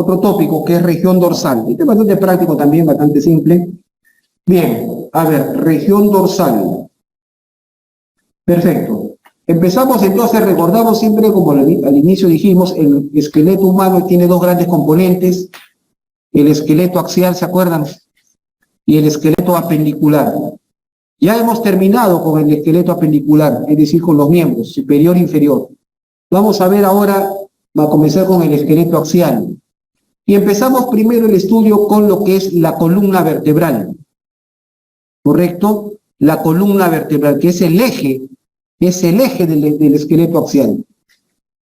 otro tópico que es región dorsal. Este es bastante práctico también, bastante simple. Bien, a ver, región dorsal. Perfecto. Empezamos entonces, recordamos siempre, como al inicio dijimos, el esqueleto humano tiene dos grandes componentes, el esqueleto axial, ¿se acuerdan? Y el esqueleto apendicular. Ya hemos terminado con el esqueleto apendicular, es decir, con los miembros, superior e inferior. Vamos a ver ahora, va a comenzar con el esqueleto axial. Y empezamos primero el estudio con lo que es la columna vertebral. ¿Correcto? La columna vertebral, que es el eje del esqueleto axial.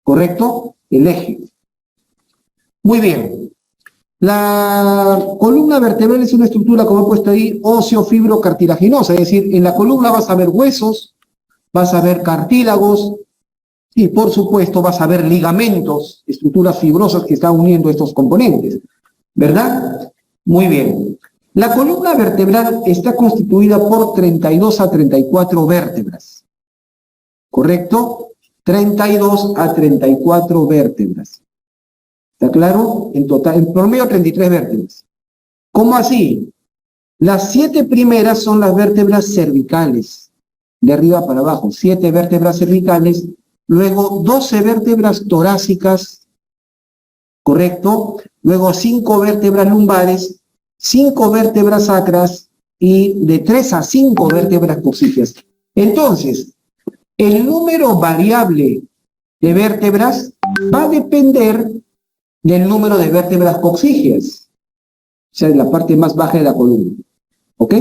¿Correcto? El eje. Muy bien. La columna vertebral es una estructura, como he puesto ahí, óseo-fibro-cartilaginosa, es decir, en la columna vas a ver huesos, vas a ver cartílagos y, por supuesto, vas a ver ligamentos, estructuras fibrosas que están uniendo estos componentes, ¿verdad? Muy bien. La columna vertebral está constituida por 32 a 34 vértebras, ¿correcto? 32 a 34 vértebras. ¿Está claro? En total, en promedio 33 vértebras. ¿Cómo así? Las 7 primeras son las vértebras cervicales, de arriba para abajo, 7 vértebras cervicales, luego 12 vértebras torácicas, ¿correcto? Luego 5 vértebras lumbares, 5 vértebras sacras y de 3 a 5 vértebras coxígeas. Entonces, el número variable de vértebras va a depender del número de vértebras coxígeas, o sea, en la parte más baja de la columna. ¿Ok?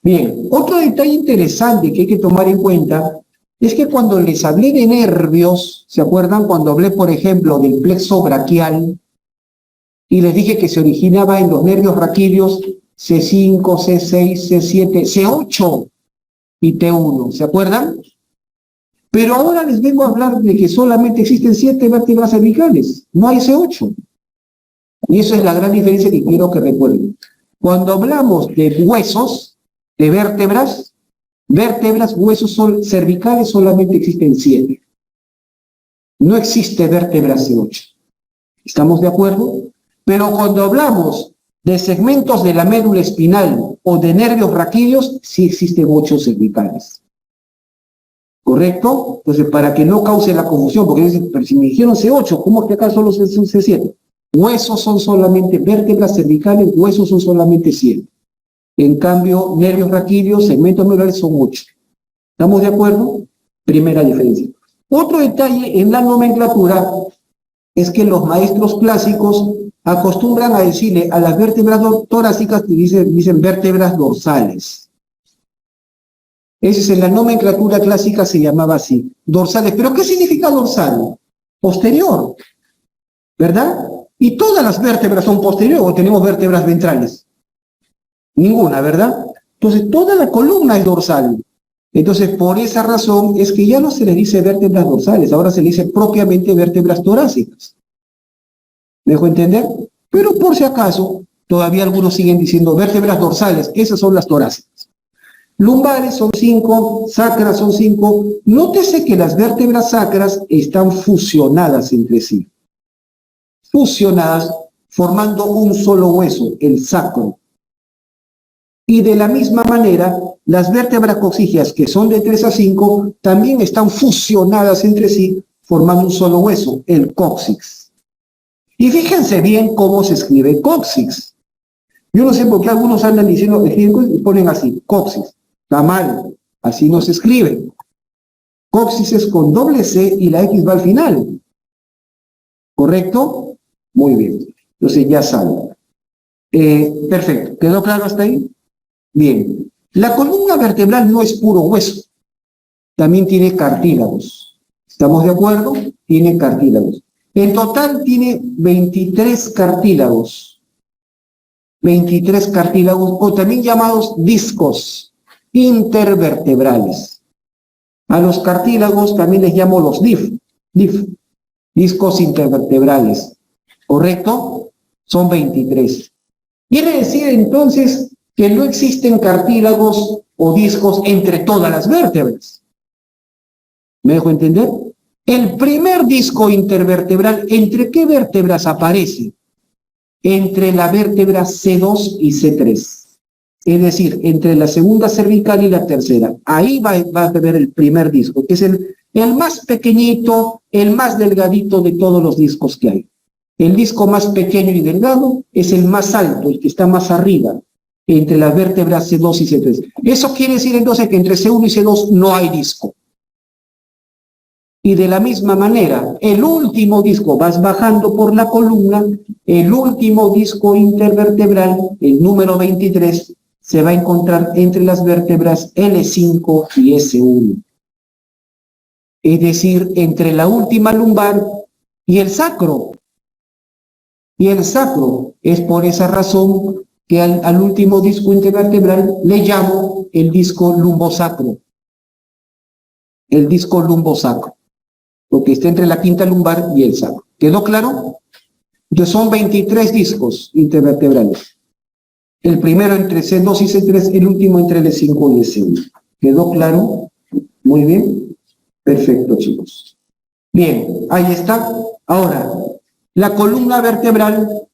Bien, otro detalle interesante que hay que tomar en cuenta es que cuando les hablé de nervios, ¿se acuerdan? Cuando hablé, por ejemplo, del plexo braquial y les dije que se originaba en los nervios raquídeos C5, C6, C7, C8 y T1, ¿se acuerdan? Pero ahora les vengo a hablar de que solamente existen 7 vértebras cervicales, no hay C8. Y eso es la gran diferencia que quiero que recuerden. Cuando hablamos de huesos, de vértebras, huesos cervicales solamente existen 7. No existe vértebra C8. ¿Estamos de acuerdo? Pero cuando hablamos de segmentos de la médula espinal o de nervios raquídeos, sí existen 8 cervicales. ¿Correcto? Entonces, para que no cause la confusión, porque dicen, pero si me dijeron C8, ¿cómo es que acá solo son C7? Huesos son solamente, vértebras cervicales, huesos son solamente 7. En cambio, nervios raquídeos, segmentos medulares son 8. ¿Estamos de acuerdo? Primera diferencia. Otro detalle en la nomenclatura es que los maestros clásicos acostumbran a decirle a las vértebras torácicas que dicen vértebras dorsales. Esa es en la nomenclatura clásica, se llamaba así, dorsales. ¿Pero qué significa dorsal? Posterior, ¿verdad? Y todas las vértebras son posteriores, o tenemos vértebras ventrales. Ninguna, ¿verdad? Entonces, toda la columna es dorsal. Entonces, por esa razón es que ya no se le dice vértebras dorsales, ahora se le dice propiamente vértebras torácicas. ¿Me dejo entender? Pero por si acaso, todavía algunos siguen diciendo vértebras dorsales, esas son las torácicas. Lumbares son 5, sacras son 5. Nótese que las vértebras sacras están fusionadas entre sí. Fusionadas, formando un solo hueso, el sacro. Y de la misma manera, las vértebras coxígeas, que son de 3 a 5, también están fusionadas entre sí, formando un solo hueso, el cóccix. Y fíjense bien cómo se escribe cóccix. Yo no sé por qué algunos andan diciendo, y ponen así, cóccix. Está mal, así no se escribe. Cóccix es con doble C y la X va al final. ¿Correcto? Muy bien. Entonces ya saben. Perfecto. ¿Quedó claro hasta ahí? Bien. La columna vertebral no es puro hueso. También tiene cartílagos. ¿Estamos de acuerdo? Tiene cartílagos. En total tiene 23 cartílagos. 23 cartílagos, o también llamados discos intervertebrales. A los cartílagos también les llamo los discos intervertebrales. ¿Correcto? Son 23. Quiere decir entonces que no existen cartílagos o discos entre todas las vértebras. ¿Me dejo entender? El primer disco intervertebral, ¿entre qué vértebras aparece? entre la vértebra C2 y C3. Es decir, entre la segunda cervical y la tercera. Ahí va a ver el primer disco, que es el más pequeñito, el más delgadito de todos los discos que hay. El disco más pequeño y delgado es el más alto, el que está más arriba, entre las vértebras C2 y C3. Eso quiere decir entonces que entre C1 y C2 no hay disco. Y de la misma manera, el último disco, vas bajando por la columna, el último disco intervertebral, el número 23, se va a encontrar entre las vértebras L5 y S1. Es decir, entre la última lumbar y el sacro. Y el sacro es por esa razón que al último disco intervertebral le llamo el disco lumbosacro. El disco lumbosacro, porque está entre la quinta lumbar y el sacro. ¿Quedó claro? Entonces son 23 discos intervertebrales. El primero entre C2 y C3, el último entre L5 y S1. ¿Quedó claro? Muy bien. Perfecto, chicos. Bien, ahí está. Ahora, la columna vertebral,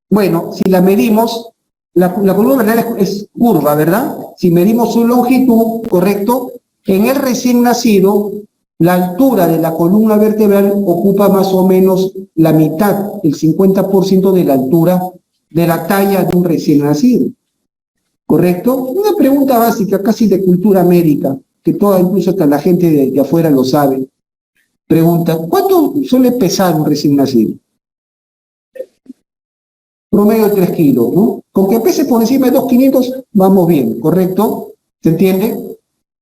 bueno, si la medimos, la columna vertebral es curva, ¿verdad? Si medimos su longitud, ¿correcto? En el recién nacido, la altura de la columna vertebral ocupa más o menos la mitad, el 50% de la altura de la talla de un recién nacido. ¿Correcto? Una pregunta básica, casi de cultura médica, que toda, incluso hasta la gente de afuera lo sabe. Pregunta, ¿cuánto suele pesar un recién nacido? Promedio de 3 kilos, ¿no? Con que pese por encima de 2,500, vamos bien, ¿correcto? ¿Se entiende?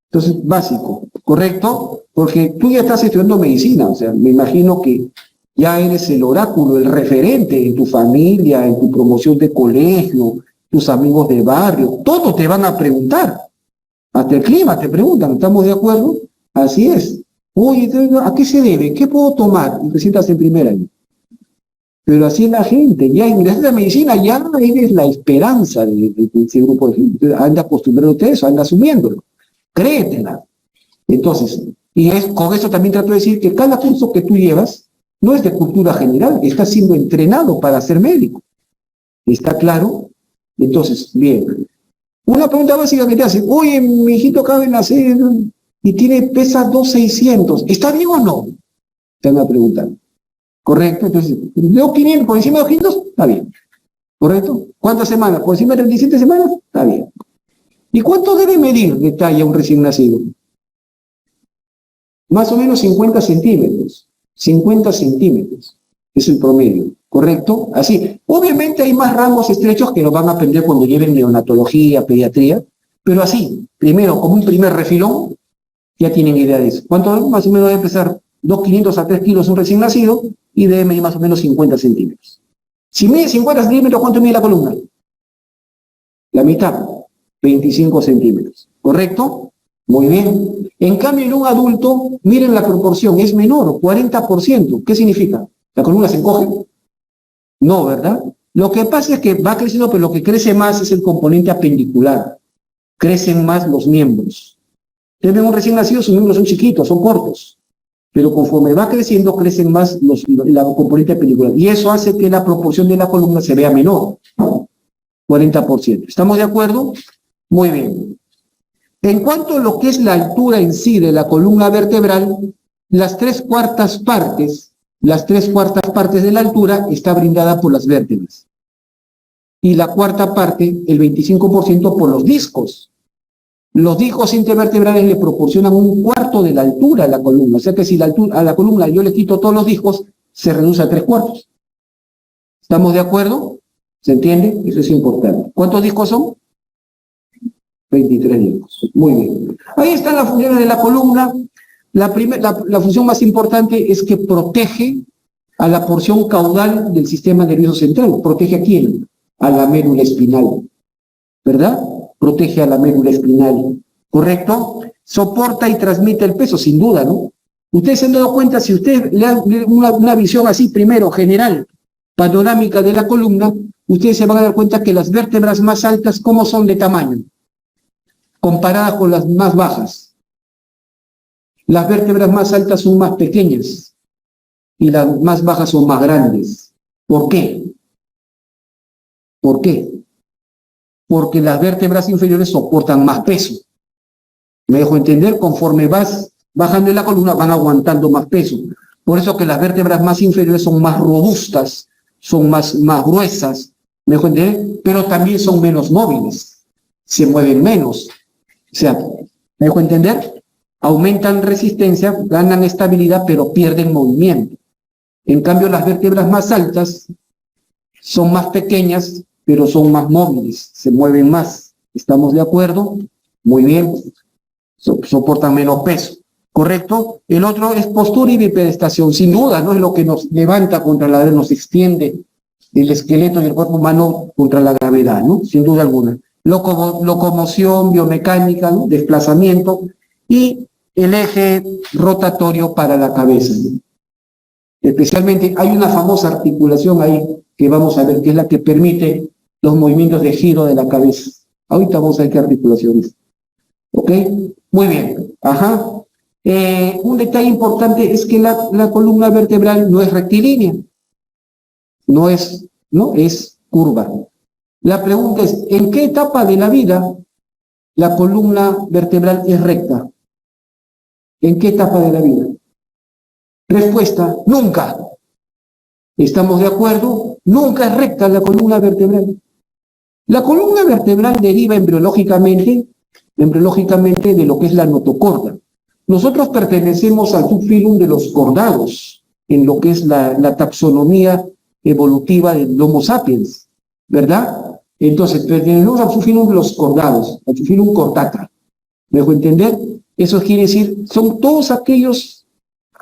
Entonces, básico, ¿correcto? Porque tú ya estás estudiando medicina, o sea, me imagino que ya eres el oráculo, el referente en tu familia, en tu promoción de colegio, tus amigos de barrio, todos te van a preguntar. Hasta el clima te preguntan, ¿estamos de acuerdo? Así es. Oye, ¿a qué se debe? ¿Qué puedo tomar? Y te sientas en primer año. Pero así es la gente, ya ingresas a la medicina, ya eres la esperanza de ese grupo de gente. Anda acostumbrándote a eso, anda asumiéndolo. Créetela. Entonces, con eso también trato de decir que cada curso que tú llevas no es de cultura general, estás siendo entrenado para ser médico. ¿Está claro? Entonces, bien. Una pregunta básica que te hacen, oye, mi hijito acaba de nacer y pesa 2,600, ¿está bien o no? Te van a preguntar. ¿Correcto? Entonces, de 500, por encima de 200, está bien. ¿Correcto? ¿Cuántas semanas? Por encima de 37 semanas, está bien. ¿Y cuánto debe medir de talla un recién nacido? Más o menos 50 centímetros. 50 centímetros es el promedio, ¿correcto? Así. Obviamente hay más rangos estrechos que lo van a aprender cuando lleven neonatología, pediatría, pero así, primero, como un primer refilón, ya tienen idea de eso. ¿Cuánto más o menos debe pesar? 2,500 a 3 kilos un recién nacido y debe medir más o menos 50 centímetros. Si mide 50 centímetros, ¿cuánto mide la columna? La mitad, 25 centímetros, ¿correcto? Muy bien. En cambio, en un adulto, miren la proporción, es menor, 40%. ¿Qué significa? ¿La columna se encoge? No, ¿verdad? Lo que pasa es que va creciendo, pero lo que crece más es el componente apendicular. Crecen más los miembros. Ustedes ven un recién nacido, sus miembros son chiquitos, son cortos. Pero conforme va creciendo, crecen más la componente apendicular. Y eso hace que la proporción de la columna se vea menor. 40%. ¿Estamos de acuerdo? Muy bien. En cuanto a lo que es la altura en sí de la columna vertebral, las 3/4 partes de la altura está brindada por las vértebras. Y la cuarta parte, el 25%, por los discos. Los discos intervertebrales le proporcionan 1/4 de la altura a la columna. O sea que si a la columna yo le quito todos los discos, se reduce a 3/4. ¿Estamos de acuerdo? ¿Se entiende? Eso es importante. ¿Cuántos discos son? 23 discos. Muy bien. Ahí están las funciones de la columna. La función más importante es que protege a la porción caudal del sistema nervioso central. ¿Protege a quién? A la médula espinal. ¿Verdad? Protege a la médula espinal. ¿Correcto? Soporta y transmite el peso, sin duda, ¿no? Ustedes se han dado cuenta, si ustedes le dan una visión así, primero, general, panorámica de la columna, ustedes se van a dar cuenta que las vértebras más altas, ¿cómo son de tamaño? Comparadas con las más bajas. Las vértebras más altas son más pequeñas y las más bajas son más grandes. ¿Por qué? ¿Por qué? Porque las vértebras inferiores soportan más peso. ¿Me dejo entender? Conforme vas bajando en la columna, van aguantando más peso. Por eso que las vértebras más inferiores son más robustas, son más gruesas, ¿me dejo entender? Pero también son menos móviles, se mueven menos. O sea, ¿me dejo entender? Aumentan resistencia, ganan estabilidad, pero pierden movimiento. En cambio, las vértebras más altas son más pequeñas, pero son más móviles, se mueven más. ¿Estamos de acuerdo? Muy bien. Soportan menos peso. ¿Correcto? El otro es postura y bipedestación. Sin duda, no es lo que nos levanta contra la gravedad, nos extiende el esqueleto y el cuerpo humano contra la gravedad, ¿no? Sin duda alguna. Locomoción, biomecánica, ¿no? Desplazamiento y el eje rotatorio para la cabeza, ¿no? Especialmente hay una famosa articulación ahí que vamos a ver, que es la que permite los movimientos de giro de la cabeza. Ahorita vamos a ver qué articulación es. ¿Ok? Muy bien. Ajá. Un detalle importante es que la columna vertebral no es rectilínea. No es curva. La pregunta es, ¿en qué etapa de la vida la columna vertebral es recta? ¿En qué etapa de la vida? Respuesta, nunca. ¿Estamos de acuerdo? Nunca es recta la columna vertebral. La columna vertebral deriva embriológicamente de lo que es la notocorda. Nosotros pertenecemos al subfilum de los cordados, en lo que es la taxonomía evolutiva del Homo sapiens, ¿verdad? Entonces, pertenecemos al subfilum de los cordados, al subfilum Chordata. ¿Me dejo entender? Eso quiere decir, son todos aquellos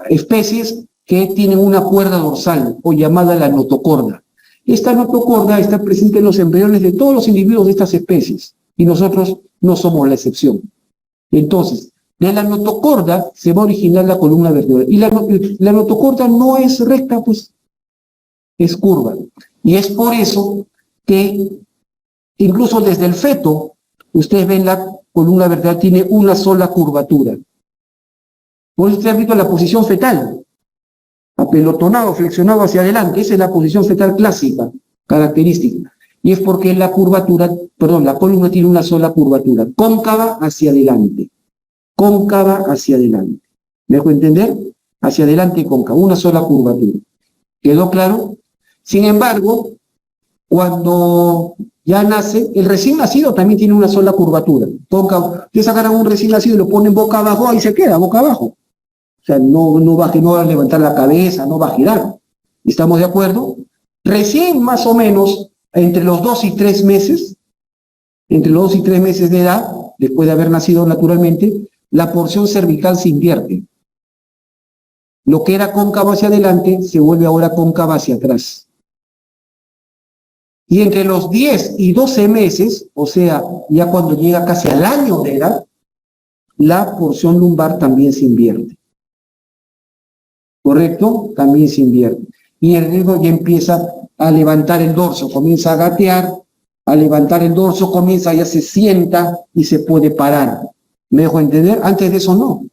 especies que tienen una cuerda dorsal, o llamada la notocorda. Esta notocorda está presente en los embriones de todos los individuos de estas especies, y nosotros no somos la excepción. Entonces, de la notocorda se va a originar la columna vertebral. Y la notocorda no es recta, pues, es curva. Y es por eso que, incluso desde el feto, ustedes ven la columna vertebral tiene una sola curvatura. Por eso ustedes han visto la posición fetal, apelotonado, flexionado hacia adelante. Esa es la posición fetal clásica, característica. Y es porque la columna tiene una sola curvatura, cóncava hacia adelante. Cóncava hacia adelante. ¿Me dejo entender? Hacia adelante y cóncava, una sola curvatura. ¿Quedó claro? Sin embargo, cuando ya nace, el recién nacido también tiene una sola curvatura. Ustedes agarran un recién nacido y lo ponen boca abajo, ahí se queda, boca abajo. O sea, no va a levantar la cabeza, no va a girar. ¿Estamos de acuerdo? Recién, más o menos, entre los 2 y 3 meses, de edad, después de haber nacido naturalmente, la porción cervical se invierte. Lo que era cóncavo hacia adelante se vuelve ahora cóncava hacia atrás. Y entre los 10 y 12 meses, o sea, ya cuando llega casi al año de edad, la porción lumbar también se invierte. ¿Correcto? También se invierte. Y el dedo ya empieza a levantar el dorso, comienza a gatear, a levantar el dorso, ya se sienta y se puede parar. ¿Me dejo entender? Antes de eso no.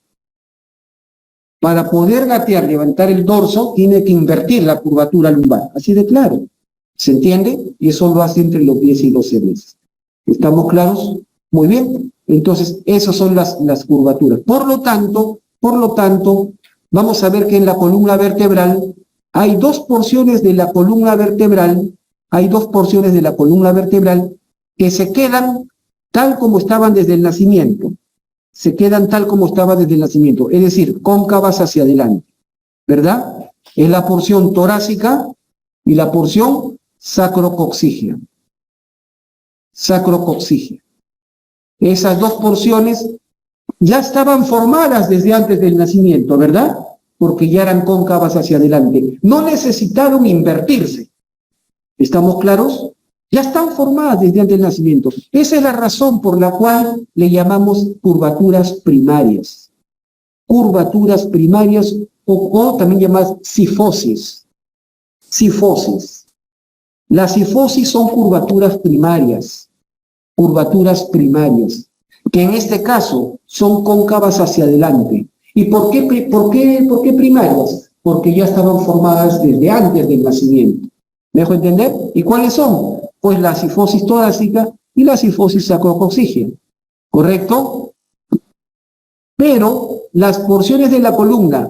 Para poder gatear, levantar el dorso, tiene que invertir la curvatura lumbar. Así de claro. ¿Se entiende? Y eso lo hace entre los 10 y 12 meses. ¿Estamos claros? Muy bien. Entonces, esas son las curvaturas. Por lo tanto, vamos a ver que en la columna vertebral hay dos porciones de la columna vertebral, que se quedan tal como estaban desde el nacimiento. Es decir, cóncavas hacia adelante, ¿verdad? Es la porción torácica y la porción sacrocoxígea. Esas dos porciones ya estaban formadas desde antes del nacimiento, ¿verdad? Porque ya eran cóncavas hacia adelante. No necesitaron invertirse. ¿Estamos claros? Ya están formadas desde antes del nacimiento. Esa es la razón por la cual le llamamos curvaturas primarias. Curvaturas primarias o también llamadas cifosis. Las cifosis son curvaturas primarias, que en este caso son cóncavas hacia adelante. ¿Y por qué primarias? Porque ya estaban formadas desde antes del nacimiento. ¿Me dejo entender? ¿Y cuáles son? Pues la cifosis torácica y la cifosis sacrococcígea, ¿correcto? Pero las porciones de la columna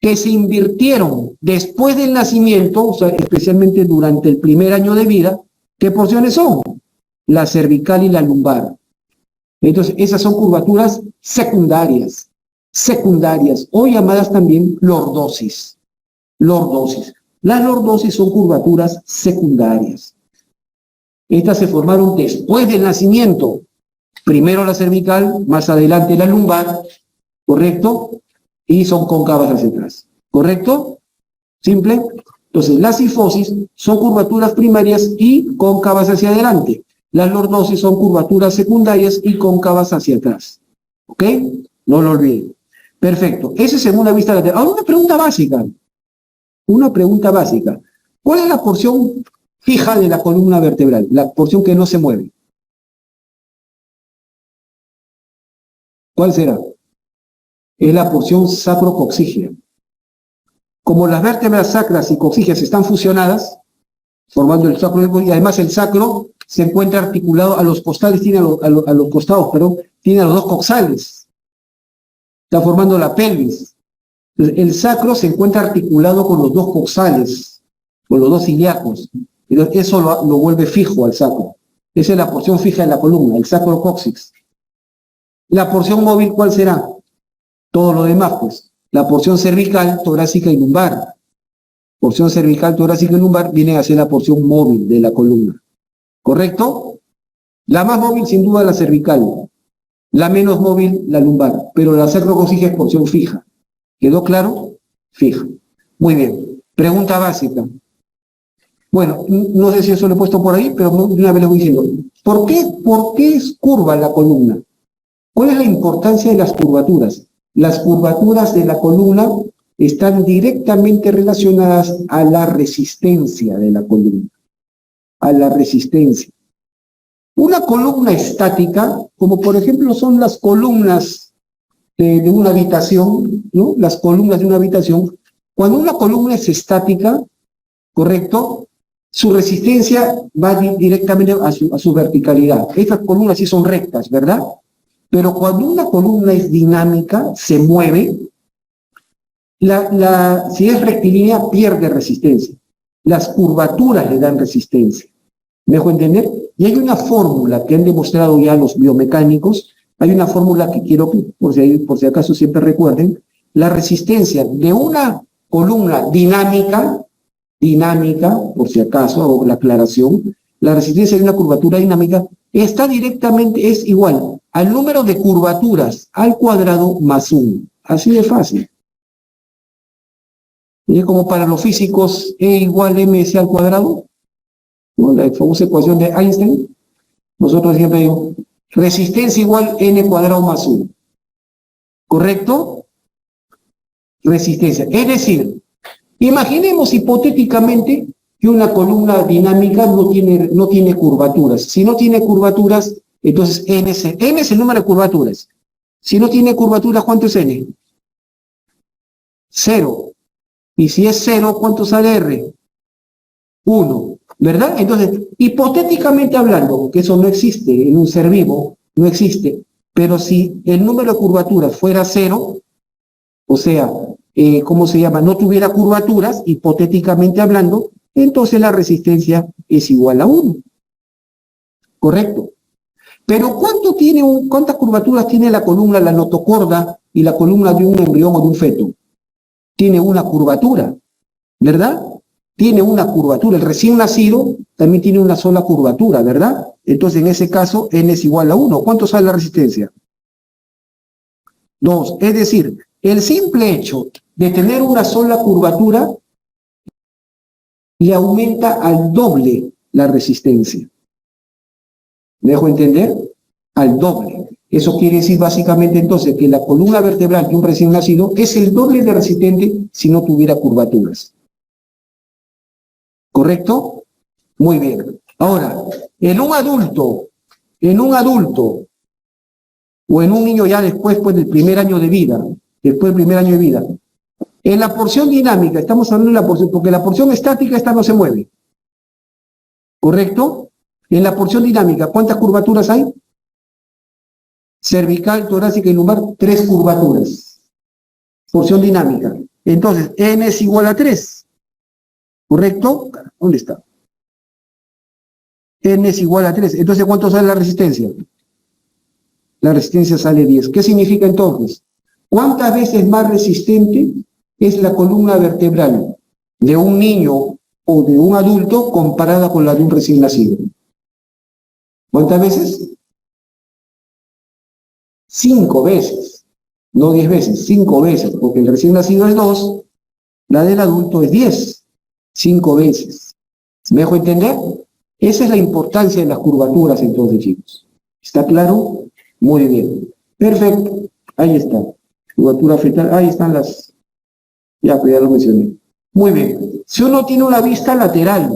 que se invirtieron después del nacimiento, o sea, especialmente durante el primer año de vida, ¿qué porciones son? La cervical y la lumbar. Entonces, esas son curvaturas secundarias, o llamadas también lordosis. Las lordosis son curvaturas secundarias. Estas se formaron después del nacimiento. Primero la cervical, más adelante la lumbar, ¿correcto? Y son cóncavas hacia atrás, ¿correcto? ¿Simple? Entonces, las cifosis son curvaturas primarias y cóncavas hacia adelante. Las lordosis son curvaturas secundarias y cóncavas hacia atrás. ¿Ok? No lo olviden. Perfecto. Esa es segunda vista lateral. Ahora una pregunta básica. ¿Cuál es la porción fija de la columna vertebral? La porción que no se mueve. ¿Cuál será? Es la porción sacrococcígea. Como las vértebras sacras y coccígeas están fusionadas, formando el sacro, y además el sacro se encuentra articulado a los costales, tiene a los costados, perdón, tiene a los dos coxales. Está formando la pelvis. Entonces, el sacro se encuentra articulado con los dos coxales, con los dos ilíacos. Entonces, eso lo vuelve fijo al sacro. Esa es la porción fija de la columna, el sacrocóccix. La porción móvil, ¿cuál será? Todo lo demás, pues. La porción cervical, torácica y lumbar. Porción cervical, torácica y lumbar vienen a ser la porción móvil de la columna. ¿Correcto? La más móvil, sin duda, la cervical. La menos móvil, la lumbar. Pero la sacrococcígea es porción fija. ¿Quedó claro? Fija. Muy bien. Pregunta básica. Bueno, no sé si eso lo he puesto por ahí, pero una vez les voy diciendo. ¿Por qué es curva la columna? ¿Cuál es la importancia de las curvaturas? Las curvaturas de la columna están directamente relacionadas a la resistencia de la columna. A la resistencia. Una columna estática, como por ejemplo son las columnas de una habitación, ¿no? Las columnas de una habitación, cuando una columna es estática, ¿correcto? Su resistencia va directamente a su verticalidad. Estas columnas sí son rectas, ¿verdad? Pero cuando una columna es dinámica, se mueve, si es rectilínea, pierde resistencia. Las curvaturas le dan resistencia. ¿Me dejo entender? Y hay una fórmula que han demostrado ya los biomecánicos, hay una fórmula que quiero que, por si acaso siempre recuerden, la resistencia de una columna dinámica, por si acaso, hago la aclaración, la resistencia de una curvatura dinámica está directamente, es igual al número de curvaturas al cuadrado más 1. Así de fácil. Y es como para los físicos E igual mc al cuadrado, ¿no? La famosa ecuación de Einstein. Nosotros siempre decimos, resistencia igual n cuadrado más 1. ¿Correcto? Resistencia. Es decir, imaginemos hipotéticamente que una columna dinámica no tiene curvaturas. Si no tiene curvaturas, entonces n es el número de curvaturas. Si no tiene curvaturas, ¿cuánto es n? 0. Y si es 0, ¿cuánto sale r? 1. ¿Verdad? Entonces, hipotéticamente hablando, que eso no existe en un ser vivo, no existe, pero si el número de curvaturas fuera 0, o sea, ¿cómo se llama? No tuviera curvaturas, hipotéticamente hablando, entonces la resistencia es igual a 1. ¿Correcto? Pero ¿cuántas curvaturas tiene la columna, la notocorda y la columna de un embrión o de un feto? Tiene una curvatura, ¿verdad? Tiene una curvatura. El recién nacido también tiene una sola curvatura, ¿verdad? Entonces, en ese caso, n es igual a 1. ¿Cuánto sale la resistencia? 2. Es decir, el simple hecho de tener una sola curvatura le aumenta al doble la resistencia. ¿Me dejo entender? Al doble. Eso quiere decir básicamente entonces que la columna vertebral de un recién nacido es el doble de resistente si no tuviera curvaturas. ¿Correcto? Muy bien. Ahora, en un adulto o en un niño ya después pues, del primer año de vida, en la porción dinámica, estamos hablando de la porción, porque la porción estática esta no se mueve. ¿correcto? En la porción dinámica, ¿cuántas curvaturas hay? Cervical, torácica y lumbar, 3 curvaturas. Porción dinámica. Entonces, N es igual a 3. ¿Correcto? ¿Dónde está? N es igual a 3. Entonces, ¿cuánto sale la resistencia? La resistencia sale 10. ¿Qué significa entonces? ¿Cuántas veces más resistente es la columna vertebral de un niño o de un adulto comparada con la de un recién nacido? ¿Cuántas veces? 5 veces. No 10 veces, 5 veces. Porque el recién nacido es 2, la del adulto es 10. 5 veces. ¿Me dejo entender? Esa es la importancia de las curvaturas entonces, chicos. ¿Está claro? Muy bien. Perfecto. Ahí está. Curvatura fetal. Ahí están las... Ya, pues ya lo mencioné. Muy bien. Si uno tiene una vista lateral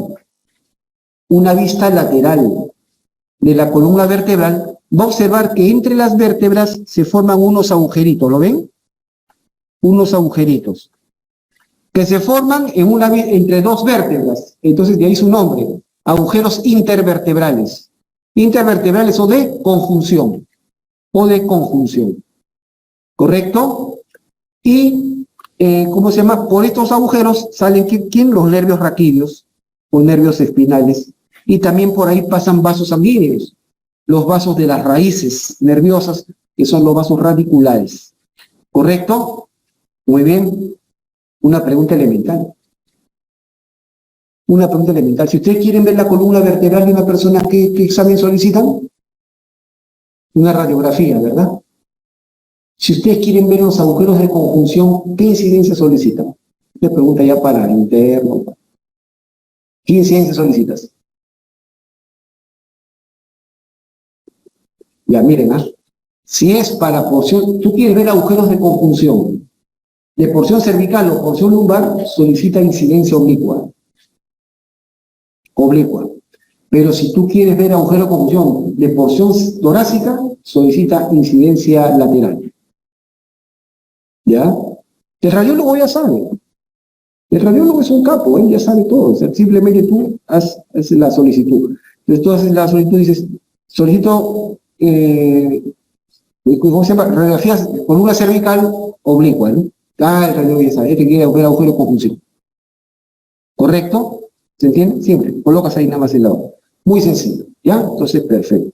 de la columna vertebral, va a observar que entre las vértebras se forman unos agujeritos. ¿Lo ven? Unos agujeritos que se forman entre 2 vértebras. Entonces, de ahí su nombre. Agujeros intervertebrales. Intervertebrales o de conjunción. ¿Correcto? Y, ¿cómo se llama? Por estos agujeros salen, ¿quién? Los nervios raquídeos o nervios espinales. Y también por ahí pasan vasos sanguíneos. Los vasos de las raíces nerviosas, que son los vasos radiculares. ¿Correcto? Muy bien. Una pregunta elemental. Si ustedes quieren ver la columna vertebral de una persona, ¿qué examen solicitan? Una radiografía, ¿verdad? Si ustedes quieren ver los agujeros de conjunción, ¿qué incidencia solicitan? Esta pregunta ya para interno. ¿Qué incidencia solicitas? Ya, miren, si es para porción, tú quieres ver agujeros de conjunción, de porción cervical o porción lumbar, solicita incidencia oblicua. Pero si tú quieres ver agujero de conjunción de porción torácica, solicita incidencia lateral. ¿Ya? El radiólogo ya sabe. El radiólogo es un capo, él ya sabe todo. O sea, simplemente tú haces la solicitud. Entonces tú haces la solicitud y dices, solicito, ¿cómo se llama? Radiografías, columna cervical oblicua, ¿no? El radiólogo ya sabe, este quiere ver agujero de conjunción. ¿Correcto? ¿Se entiende? Siempre. Colocas ahí nada más el lado. Muy sencillo. ¿Ya? Entonces, perfecto.